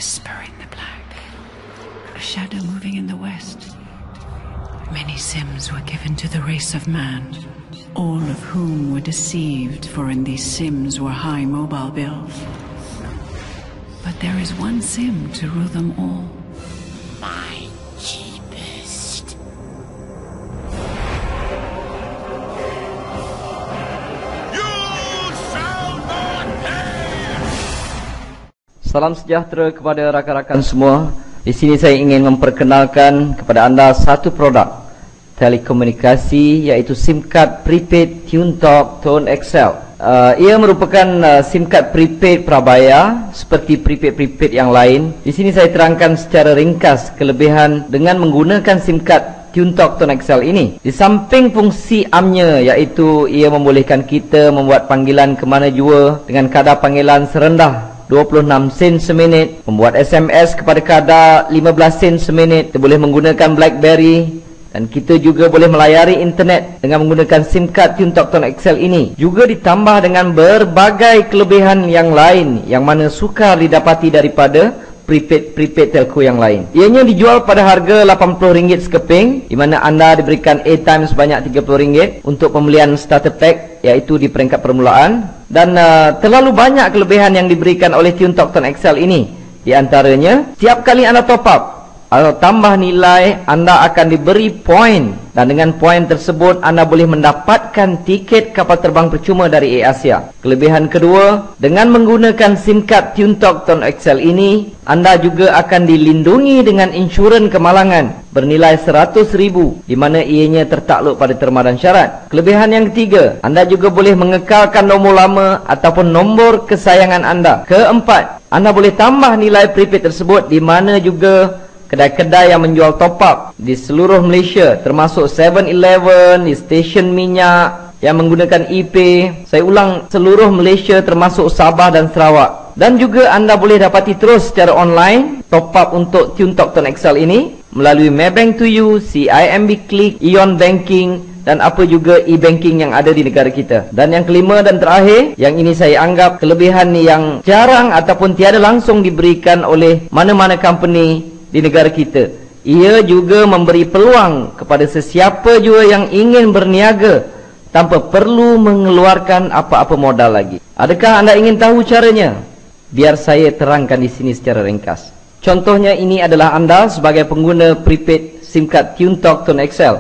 whisper in the black, a shadow moving in the west. Many SIMs were given to the race of man, all of whom were deceived, for in these SIMs were high mobile bills. But there is one SIM to rule them all. My cheapest. You shall not pay! Salam sejahtera kepada rakan-rakan semua. Di sini saya ingin memperkenalkan kepada anda satu produk telekomunikasi, iaitu SIM card prepaid TuneTalk Tone XL. Ia merupakan SIM card prepaid prabayar seperti prepaid yang lain. Di sini saya terangkan secara ringkas kelebihan dengan menggunakan SIM card TuneTalk Tone XL ini. Di samping fungsi amnya, iaitu ia membolehkan kita membuat panggilan ke mana jua dengan kadar panggilan serendah 26 sen seminit, membuat SMS kepada kadar 15 sen seminit. Kita boleh menggunakan BlackBerry, dan kita juga boleh melayari internet dengan menggunakan SIM card TuneTalk Tone XL ini. Juga ditambah dengan berbagai kelebihan yang lain yang mana sukar didapati daripada prepaid telco yang lain. Ianya dijual pada harga RM80 sekeping, di mana anda diberikan airtime sebanyak RM30 untuk pembelian starter pack, iaitu di peringkat permulaan. Dan terlalu banyak kelebihan yang diberikan oleh TuneTalk Tone XL ini. Di antaranya, setiap kali anda top up atau tambah nilai, anda akan diberi poin, dan dengan poin tersebut anda boleh mendapatkan tiket kapal terbang percuma dari AirAsia. Kelebihan kedua, dengan menggunakan SIM card TuneTalk Tone XL ini, anda juga akan dilindungi dengan insurans kemalangan bernilai RM100,000, di mana ianya tertakluk pada terma dan syarat. Kelebihan yang ketiga, anda juga boleh mengekalkan nombor lama ataupun nombor kesayangan anda. Keempat, anda boleh tambah nilai prepaid tersebut, di mana juga kedai-kedai yang menjual top up di seluruh Malaysia, termasuk 7-Eleven, di stesen minyak yang menggunakan ePay. Saya ulang, seluruh Malaysia termasuk Sabah dan Sarawak. Dan juga anda boleh dapati terus secara online top up untuk TuneTalk Tone XL ini melalui Maybank to You, CIMB Click, Ion Banking, dan apa juga e-banking yang ada di negara kita. Dan yang kelima dan terakhir, yang ini saya anggap kelebihan yang jarang ataupun tiada langsung diberikan oleh mana-mana company di negara kita. Ia juga memberi peluang kepada sesiapa jua yang ingin berniaga tanpa perlu mengeluarkan apa-apa modal lagi. Adakah anda ingin tahu caranya? Biar saya terangkan di sini secara ringkas. Contohnya, ini adalah anda sebagai pengguna prepaid SIM card TuneTalk Tone XL.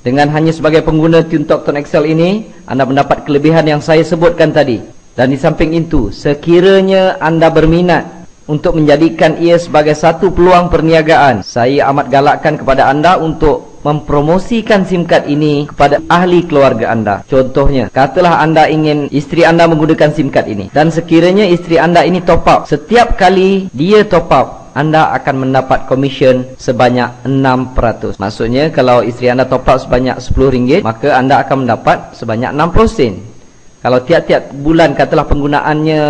Dengan hanya sebagai pengguna TuneTalk Tone XL ini, anda mendapat kelebihan yang saya sebutkan tadi. Dan di samping itu, sekiranya anda berminat untuk menjadikan ia sebagai satu peluang perniagaan, saya amat galakkan kepada anda untuk mempromosikan SIM card ini kepada ahli keluarga anda. Contohnya, katalah anda ingin isteri anda menggunakan SIM card ini, dan sekiranya isteri anda ini top up, setiap kali dia top up, anda akan mendapat komisen sebanyak 6%. Maksudnya, kalau isteri anda top up sebanyak RM10, maka anda akan mendapat sebanyak 60 sen. Kalau tiap-tiap bulan katalah penggunaannya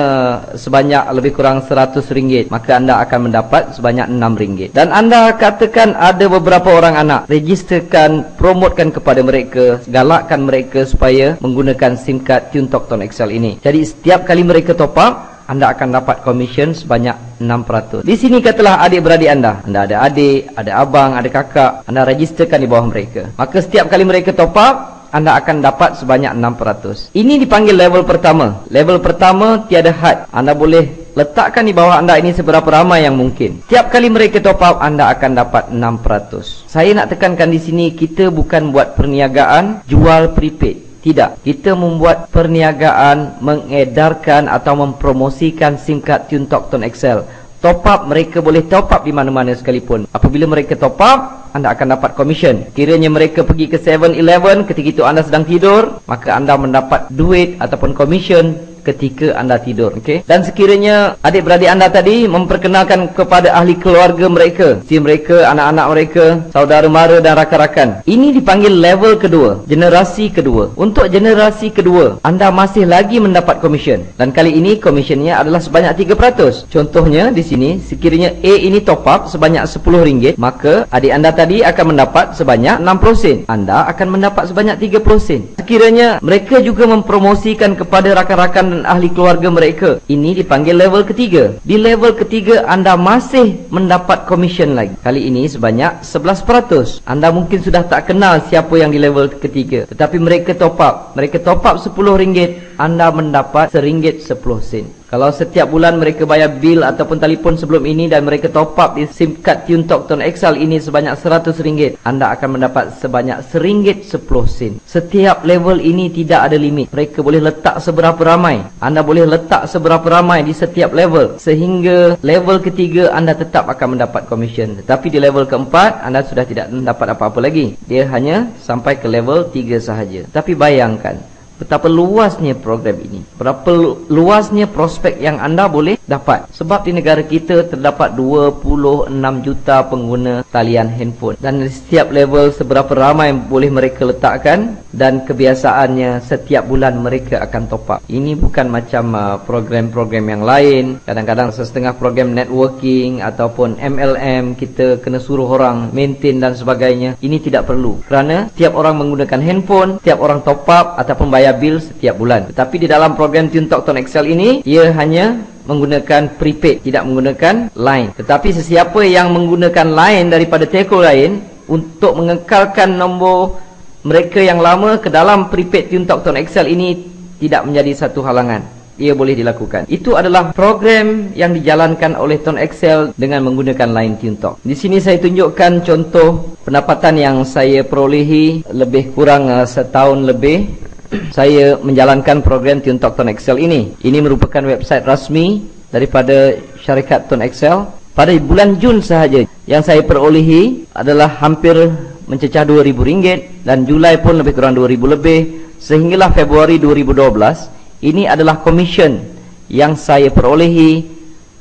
sebanyak lebih kurang RM100, maka anda akan mendapat sebanyak RM6. Dan anda katakan ada beberapa orang anak, registerkan, promotkan kepada mereka, galakkan mereka supaya menggunakan SIM card TuneTalk Tone XL ini. Jadi setiap kali mereka top up, anda akan dapat komisen sebanyak 6%. Di sini katalah adik-beradik anda ada adik, ada abang, ada kakak, anda registerkan di bawah mereka. Maka setiap kali mereka top up, anda akan dapat sebanyak 6%. Ini dipanggil level pertama. Level pertama tiada had. Anda boleh letakkan di bawah anda ini seberapa ramai yang mungkin. Tiap kali mereka top up, anda akan dapat 6%. Saya nak tekankan di sini, kita bukan buat perniagaan jual prepaid. Tidak. Kita membuat perniagaan mengedarkan atau mempromosikan SIM card TuneTalk Tone XL. Top up, mereka boleh top up di mana-mana sekalipun. Apabila mereka top up, anda akan dapat komisen. Kiranya mereka pergi ke 7-Eleven ketika itu anda sedang tidur, maka anda mendapat duit ataupun komisen ketika anda tidur. Okay? Dan sekiranya adik-beradik anda tadi memperkenalkan kepada ahli keluarga mereka, isteri mereka, anak-anak mereka, saudara mara dan rakan-rakan, ini dipanggil level kedua, generasi kedua. Untuk generasi kedua, anda masih lagi mendapat komisen, dan kali ini komisennya adalah sebanyak 3%. Contohnya di sini, sekiranya A ini top up sebanyak RM10, maka adik anda tadi akan mendapat sebanyak 60 sen. Anda akan mendapat sebanyak 30 sen. Sekiranya mereka juga mempromosikan kepada rakan-rakan dan ahli keluarga mereka. Ini dipanggil level ketiga. Di level ketiga anda masih mendapat komisen lagi. Kali ini sebanyak 11%. Anda mungkin sudah tak kenal siapa yang di level ketiga, tetapi mereka top up. Mereka top up RM10, anda mendapat RM1.10. Kalau setiap bulan mereka bayar bil ataupun telefon sebelum ini dan mereka top up di SIM card TuneTalk Tone XL ini sebanyak RM100, anda akan mendapat sebanyak RM1.10. Setiap level ini tidak ada limit. Mereka boleh letak seberapa ramai. Anda boleh letak seberapa ramai di setiap level, sehingga level ketiga anda tetap akan mendapat komisen. Tetapi di level keempat anda sudah tidak mendapat apa-apa lagi. Dia hanya sampai ke level 3 sahaja. Tapi bayangkan betapa luasnya program ini, berapa luasnya prospek yang anda boleh dapat. Sebab di negara kita terdapat 26 juta pengguna talian handphone, dan di setiap level seberapa ramai boleh mereka letakkan, dan kebiasaannya setiap bulan mereka akan top up. Ini bukan macam program-program yang lain. Kadang-kadang setengah program networking ataupun MLM kita kena suruh orang maintain dan sebagainya. Ini tidak perlu, kerana setiap orang menggunakan handphone, setiap orang top up ataupun bayar bil setiap bulan. Tetapi di dalam program TuneTalk Tone XL ini, ia hanya menggunakan prepaid, tidak menggunakan line. Tetapi sesiapa yang menggunakan line daripada telco lain untuk mengekalkan nombor mereka yang lama ke dalam prepaid TuneTalk Tone XL ini tidak menjadi satu halangan. Ia boleh dilakukan. Itu adalah program yang dijalankan oleh Tone XL dengan menggunakan line TuneTalk. Di sini saya tunjukkan contoh pendapatan yang saya perolehi lebih kurang setahun lebih saya menjalankan program TuneTalk Tone XL ini. Ini merupakan website rasmi daripada syarikat Tone XL. Pada bulan Jun sahaja yang saya perolehi adalah hampir mencecah RM2,000, dan Julai pun lebih kurang RM2,000 lebih, sehinggalah Februari 2012. Ini adalah komisen yang saya perolehi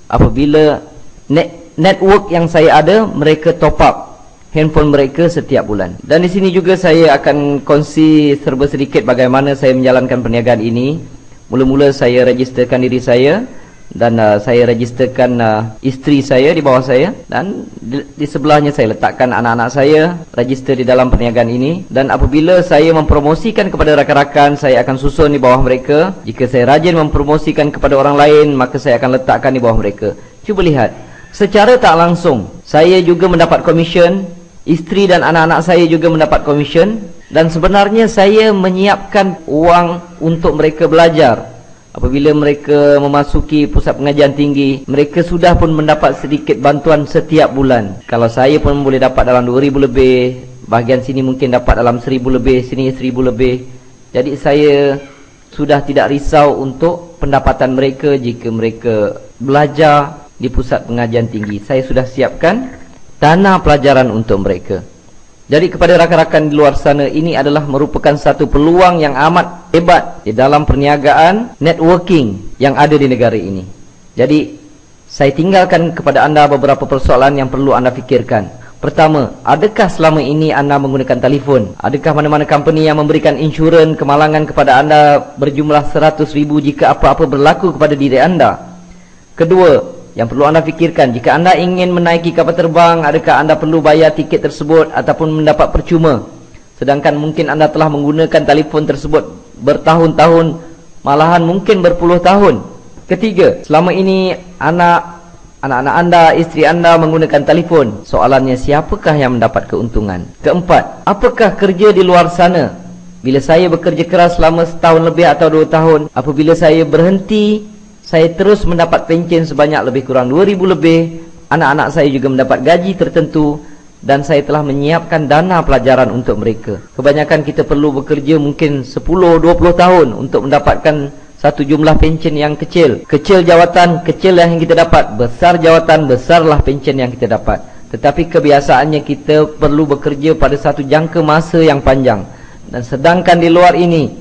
apabila network yang saya ada mereka top up handphone mereka setiap bulan. Dan di sini juga saya akan kongsi serba sedikit bagaimana saya menjalankan perniagaan ini. Mula-mula saya registerkan diri saya, dan saya registerkan isteri saya di bawah saya, dan di sebelahnya saya letakkan anak-anak saya register di dalam perniagaan ini. Dan apabila saya mempromosikan kepada rakan-rakan, saya akan susun di bawah mereka. Jika saya rajin mempromosikan kepada orang lain, maka saya akan letakkan di bawah mereka. Cuba lihat, secara tak langsung saya juga mendapat komisen, isteri dan anak-anak saya juga mendapat komisen, dan sebenarnya saya menyiapkan uang untuk mereka belajar. Apabila mereka memasuki pusat pengajian tinggi, mereka sudah pun mendapat sedikit bantuan setiap bulan. Kalau saya pun boleh dapat dalam RM2,000 lebih, bahagian sini mungkin dapat dalam RM1,000 lebih, sini RM1,000 lebih. Jadi saya sudah tidak risau untuk pendapatan mereka jika mereka belajar di pusat pengajian tinggi. Saya sudah siapkan dana pelajaran untuk mereka. Jadi kepada rakan-rakan di luar sana, ini adalah merupakan satu peluang yang amat hebat di dalam perniagaan networking yang ada di negara ini. Jadi saya tinggalkan kepada anda beberapa persoalan yang perlu anda fikirkan. Pertama, adakah selama ini anda menggunakan telefon? Adakah mana-mana company yang memberikan insurans kemalangan kepada anda berjumlah RM100,000 jika apa-apa berlaku kepada diri anda? Kedua, yang perlu anda fikirkan, jika anda ingin menaiki kapal terbang, adakah anda perlu bayar tiket tersebut ataupun mendapat percuma? Sedangkan mungkin anda telah menggunakan telefon tersebut bertahun-tahun, malahan mungkin berpuluh tahun. Ketiga, selama ini anak-anak anda, isteri anda menggunakan telefon. Soalannya, siapakah yang mendapat keuntungan? Keempat, apakah kerja di luar sana? Bila saya bekerja keras selama setahun lebih atau 2 tahun, apabila saya berhenti, saya terus mendapat pencen sebanyak lebih kurang RM2,000 lebih. Anak-anak saya juga mendapat gaji tertentu, dan saya telah menyiapkan dana pelajaran untuk mereka. Kebanyakan kita perlu bekerja mungkin 10-20 tahun untuk mendapatkan satu jumlah pencen yang kecil. Kecil jawatan, kecil yang kita dapat. Besar jawatan, besarlah pencen yang kita dapat. Tetapi kebiasaannya kita perlu bekerja pada satu jangka masa yang panjang. Dan sedangkan di luar ini,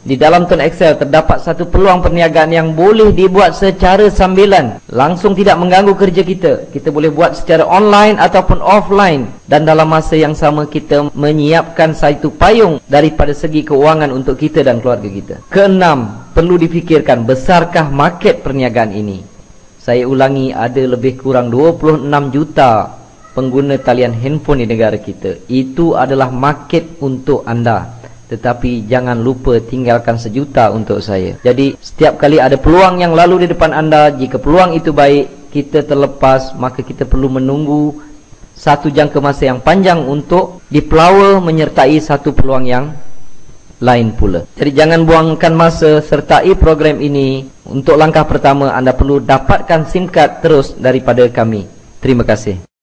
di dalam Tone XL terdapat satu peluang perniagaan yang boleh dibuat secara sambilan, langsung tidak mengganggu kerja kita. Kita boleh buat secara online ataupun offline, dan dalam masa yang sama kita menyiapkan satu payung daripada segi keuangan untuk kita dan keluarga kita. Keenam, perlu difikirkan, besarkah market perniagaan ini? Saya ulangi, ada lebih kurang 26 juta pengguna talian handphone di negara kita. Itu adalah market untuk anda. tetapi jangan lupa tinggalkan 1 juta untuk saya. Jadi setiap kali ada peluang yang lalu di depan anda, jika peluang itu baik, kita terlepas, maka kita perlu menunggu satu jangka masa yang panjang untuk dipelawa menyertai satu peluang yang lain pula. Jadi jangan buangkan masa, sertai program ini. Untuk langkah pertama, anda perlu dapatkan SIM card terus daripada kami. Terima kasih.